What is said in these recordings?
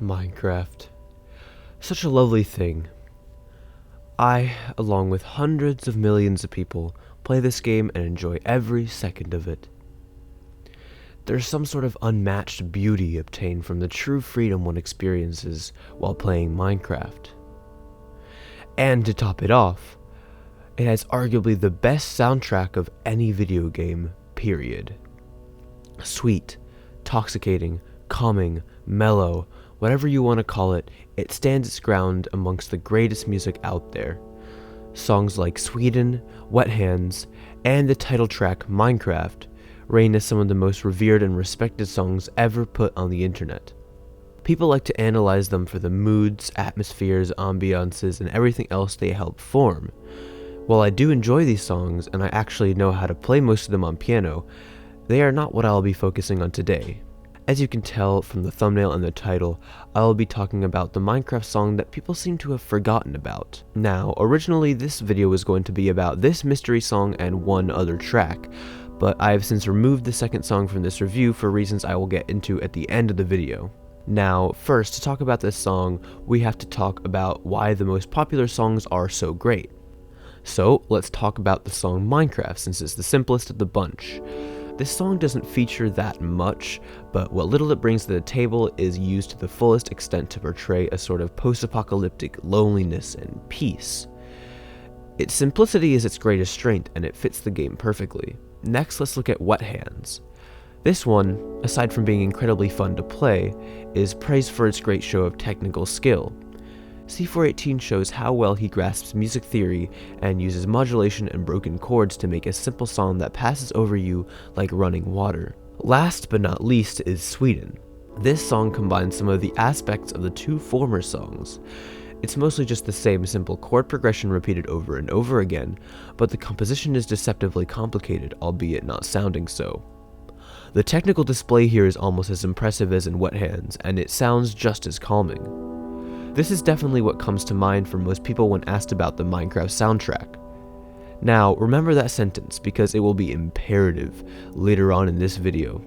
Minecraft. Such a lovely thing. I, along with hundreds of millions of people, play this game and enjoy every second of it. There's some sort of unmatched beauty obtained from the true freedom one experiences while playing Minecraft. And to top it off, it has arguably the best soundtrack of any video game, period. Sweet, toxicating, calming, mellow, whatever you want to call it, it stands its ground amongst the greatest music out there. Songs like Sweden, Wet Hands, and the title track Minecraft reign as some of the most revered and respected songs ever put on the internet. People like to analyze them for the moods, atmospheres, ambiances, and everything else they help form. While I do enjoy these songs, and I actually know how to play most of them on piano, they are not what I'll be focusing on today. As you can tell from the thumbnail and the title, I'll be talking about the Minecraft song that people seem to have forgotten about. Now, originally this video was going to be about this mystery song and one other track, but I have since removed the second song from this review for reasons I will get into at the end of the video. Now, first, to talk about this song, we have to talk about why the most popular songs are so great. So, let's talk about the song Minecraft, since it's the simplest of the bunch. This song doesn't feature that much, but what little it brings to the table is used to the fullest extent to portray a sort of post-apocalyptic loneliness and peace. Its simplicity is its greatest strength, and it fits the game perfectly. Next, let's look at Wet Hands. This one, aside from being incredibly fun to play, is praised for its great show of technical skill. C418 shows how well he grasps music theory and uses modulation and broken chords to make a simple song that passes over you like running water. Last but not least is Sweden. This song combines some of the aspects of the two former songs. It's mostly just the same simple chord progression repeated over and over again, but the composition is deceptively complicated, albeit not sounding so. The technical display here is almost as impressive as in Wet Hands, and it sounds just as calming. This is definitely what comes to mind for most people when asked about the Minecraft soundtrack. Now, remember that sentence because it will be imperative later on in this video.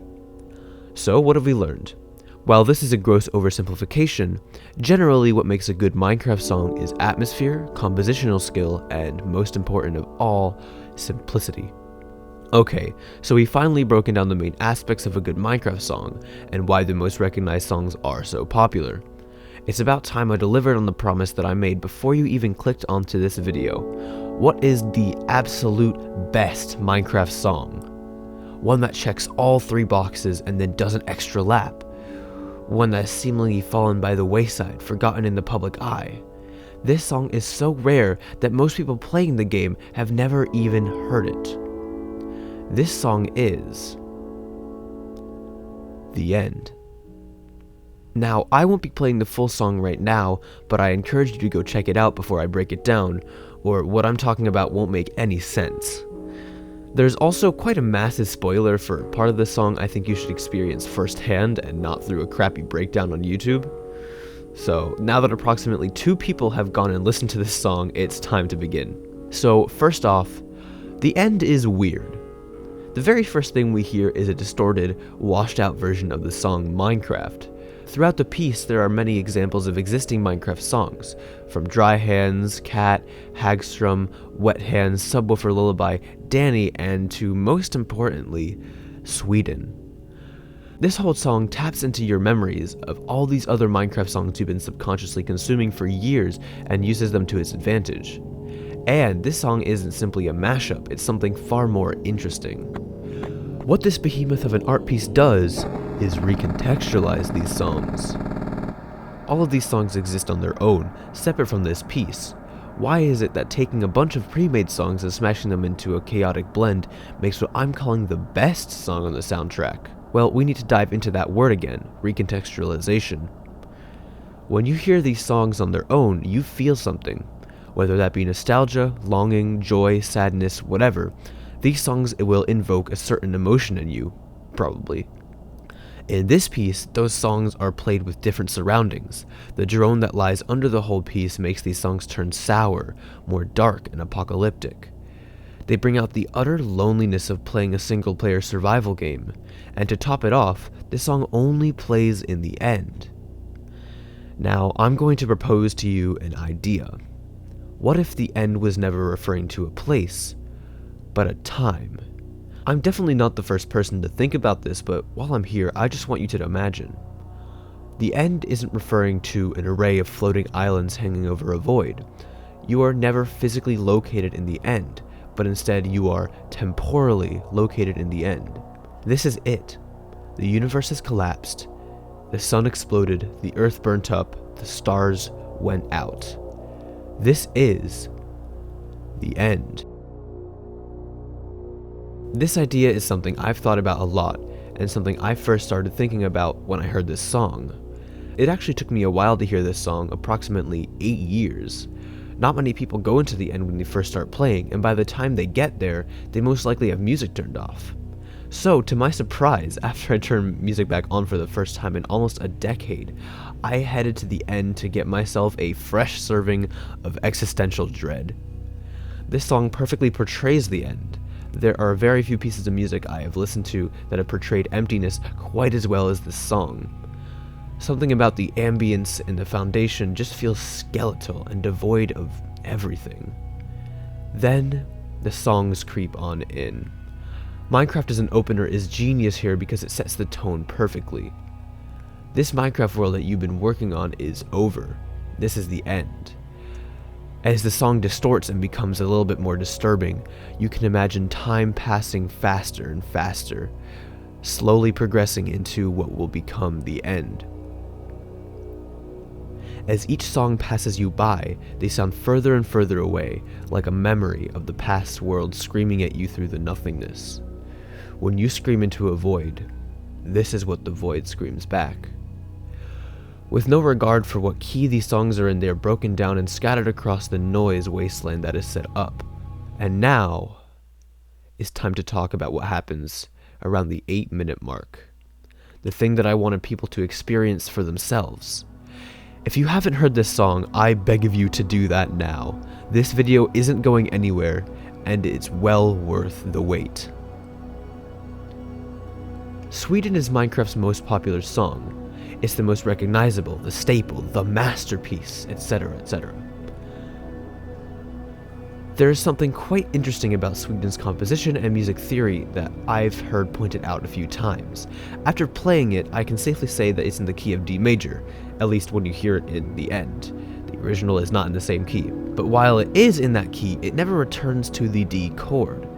So, what have we learned? While this is a gross oversimplification, generally what makes a good Minecraft song is atmosphere, compositional skill, and most important of all, simplicity. Okay, so we've finally broken down the main aspects of a good Minecraft song, and why the most recognized songs are so popular. It's about time I delivered on the promise that I made before you even clicked onto this video. What is the absolute best Minecraft song? One that checks all three boxes and then does an extra lap. One that's seemingly fallen by the wayside, forgotten in the public eye. This song is so rare that most people playing the game have never even heard it. This song is The End. Now, I won't be playing the full song right now, but I encourage you to go check it out before I break it down, or what I'm talking about won't make any sense. There's also quite a massive spoiler for part of the song I think you should experience firsthand and not through a crappy breakdown on YouTube. So, now that approximately 2 people have gone and listened to this song, it's time to begin. So, first off, the end is weird. The very first thing we hear is a distorted, washed out version of the song Minecraft. Throughout the piece, there are many examples of existing Minecraft songs, from Dry Hands, Cat, Hagstrom, Wet Hands, Subwoofer Lullaby, Danny, and to most importantly, Sweden. This whole song taps into your memories of all these other Minecraft songs you've been subconsciously consuming for years and uses them to its advantage. And this song isn't simply a mashup, it's something far more interesting. What this behemoth of an art piece does is recontextualize these songs. All of these songs exist on their own, separate from this piece. Why is it that taking a bunch of pre-made songs and smashing them into a chaotic blend makes what I'm calling the best song on the soundtrack? Well, we need to dive into that word again, recontextualization. When you hear these songs on their own, you feel something. Whether that be nostalgia, longing, joy, sadness, whatever, these songs will invoke a certain emotion in you, probably. In this piece, those songs are played with different surroundings. The drone that lies under the whole piece makes these songs turn sour, more dark and apocalyptic. They bring out the utter loneliness of playing a single-player survival game, and to top it off, this song only plays in the end. Now, I'm going to propose to you an idea. What if the end was never referring to a place, but a time? I'm definitely not the first person to think about this, but while I'm here, I just want you to imagine. The end isn't referring to an array of floating islands hanging over a void. You are never physically located in the end, but instead you are temporally located in the end. This is it. The universe has collapsed. The sun exploded, the earth burnt up, the stars went out. This is the end. This idea is something I've thought about a lot, and something I first started thinking about when I heard this song. It actually took me a while to hear this song, approximately 8 years. Not many people go into the end when they first start playing, and by the time they get there, they most likely have music turned off. So, to my surprise, after I turned music back on for the first time in almost a decade, I headed to the end to get myself a fresh serving of existential dread. This song perfectly portrays the end. There are very few pieces of music I have listened to that have portrayed emptiness quite as well as this song. Something about the ambience and the foundation just feels skeletal and devoid of everything. Then, the songs creep on in. Minecraft as an opener is genius here because it sets the tone perfectly. This Minecraft world that you've been working on is over. This is the end. As the song distorts and becomes a little bit more disturbing, you can imagine time passing faster and faster, slowly progressing into what will become the end. As each song passes you by, they sound further and further away, like a memory of the past world screaming at you through the nothingness. When you scream into a void, this is what the void screams back. With no regard for what key these songs are in, they are broken down and scattered across the noise wasteland that is set up. And now, it's time to talk about what happens around the 8-minute mark. The thing that I wanted people to experience for themselves. If you haven't heard this song, I beg of you to do that now. This video isn't going anywhere, and it's well worth the wait. Sweden is Minecraft's most popular song. It's the most recognizable, the staple, the masterpiece, etc., etc. There is something quite interesting about Sweden's composition and music theory that I've heard pointed out a few times. After playing it, I can safely say that it's in the key of D major, at least when you hear it in the end. The original is not in the same key, but while it is in that key, it never returns to the D chord.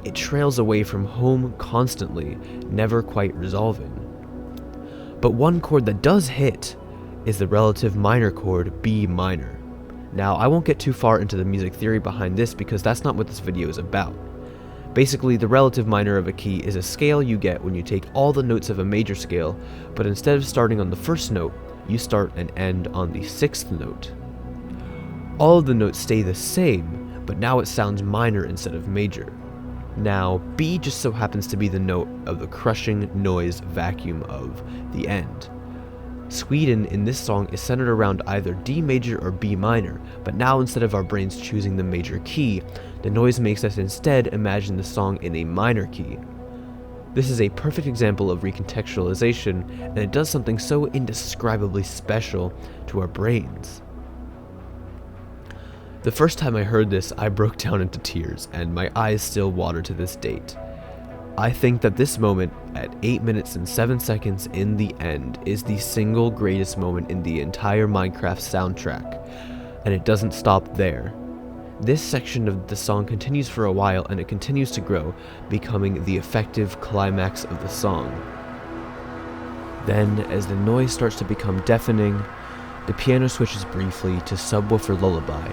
It trails away from home constantly, never quite resolving. But one chord that does hit is the relative minor chord B minor. Now, I won't get too far into the music theory behind this because that's not what this video is about. Basically, the relative minor of a key is a scale you get when you take all the notes of a major scale, but instead of starting on the first note, you start and end on the 6th note. All of the notes stay the same, but now it sounds minor instead of major. Now, B just so happens to be the note of the crushing noise vacuum of the end. Sweden in this song is centered around either D major or B minor, but now instead of our brains choosing the major key, the noise makes us instead imagine the song in a minor key. This is a perfect example of recontextualization, and it does something so indescribably special to our brains. The first time I heard this, I broke down into tears, and my eyes still water to this date. I think that this moment, at 8 minutes and 7 seconds in the end, is the single greatest moment in the entire Minecraft soundtrack, and it doesn't stop there. This section of the song continues for a while, and it continues to grow, becoming the effective climax of the song. Then, as the noise starts to become deafening, the piano switches briefly to subwoofer lullaby.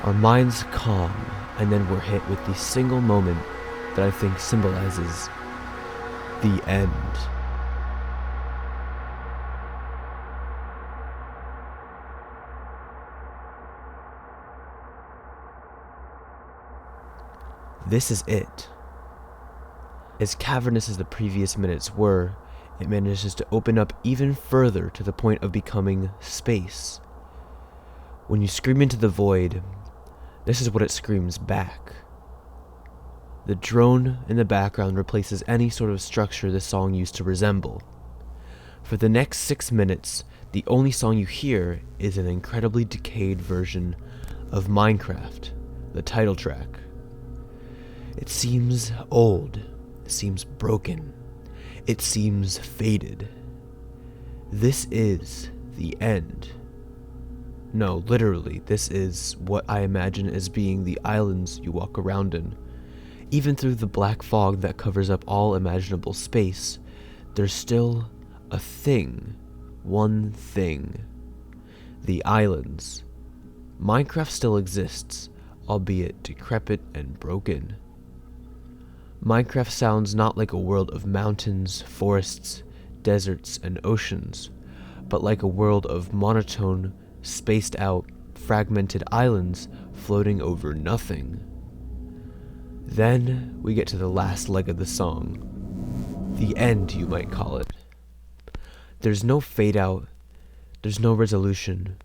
Our minds calm, and then we're hit with the single moment that I think symbolizes the end. This is it. As cavernous as the previous minutes were, it manages to open up even further to the point of becoming space. When you scream into the void, this is what it screams back. The drone in the background replaces any sort of structure the song used to resemble. For the next 6 minutes, the only song you hear is an incredibly decayed version of Minecraft, the title track. It seems old, it seems broken, it seems faded. This is the end. No, literally, this is what I imagine as being the islands you walk around in. Even through the black fog that covers up all imaginable space, there's still a thing. One thing. The islands. Minecraft still exists, albeit decrepit and broken. Minecraft sounds not like a world of mountains, forests, deserts, and oceans, but like a world of monotone, spaced out, fragmented islands floating over nothing. Then we get to the last leg of the song. The end, you might call it. There's no fade out, there's no resolution.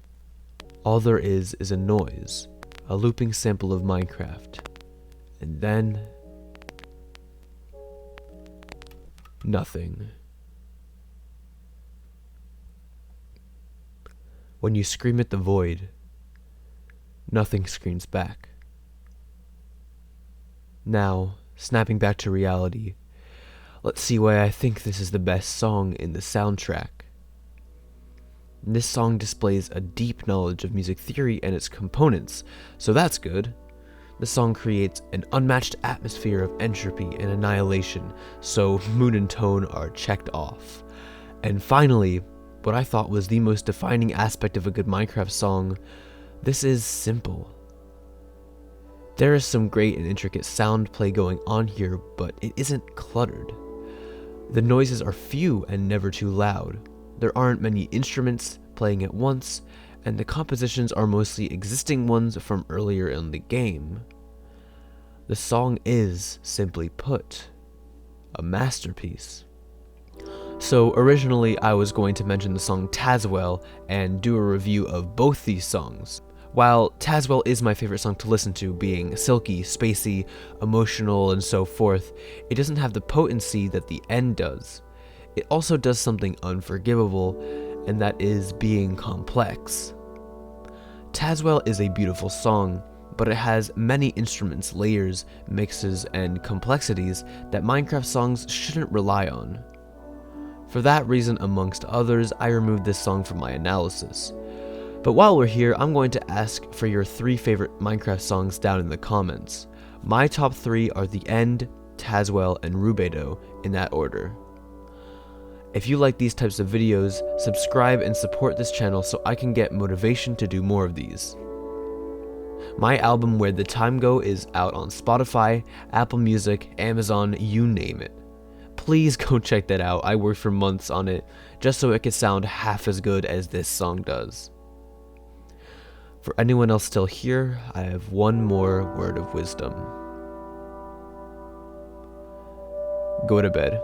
All there is a noise, a looping sample of Minecraft. And then nothing. When you scream at the void, nothing screams back. Now, snapping back to reality, let's see why I think this is the best song in the soundtrack. This song displays a deep knowledge of music theory and its components, so that's good. The song creates an unmatched atmosphere of entropy and annihilation, so mood and tone are checked off. And finally, what I thought was the most defining aspect of a good Minecraft song, this is simple. There is some great and intricate sound play going on here, but it isn't cluttered. The noises are few and never too loud. There aren't many instruments playing at once, and the compositions are mostly existing ones from earlier in the game. The song is, simply put, a masterpiece. So originally I was going to mention the song Tazewell and do a review of both these songs. While Tazewell is my favorite song to listen to, being silky, spacey, emotional, and so forth, it doesn't have the potency that the end does. It also does something unforgivable, and that is being complex. Tazewell is a beautiful song, but it has many instruments, layers, mixes, and complexities that Minecraft songs shouldn't rely on. For that reason, amongst others, I removed this song from my analysis. But while we're here, I'm going to ask for your 3 favorite Minecraft songs down in the comments. My top 3 are The End, Tazewell, and Rubedo, in that order. If you like these types of videos, subscribe and support this channel so I can get motivation to do more of these. My album Where'd the Time Go is out on Spotify, Apple Music, Amazon, you name it. Please go check that out. I worked for months on it just so it could sound half as good as this song does. For anyone else still here, I have one more word of wisdom. Go to bed.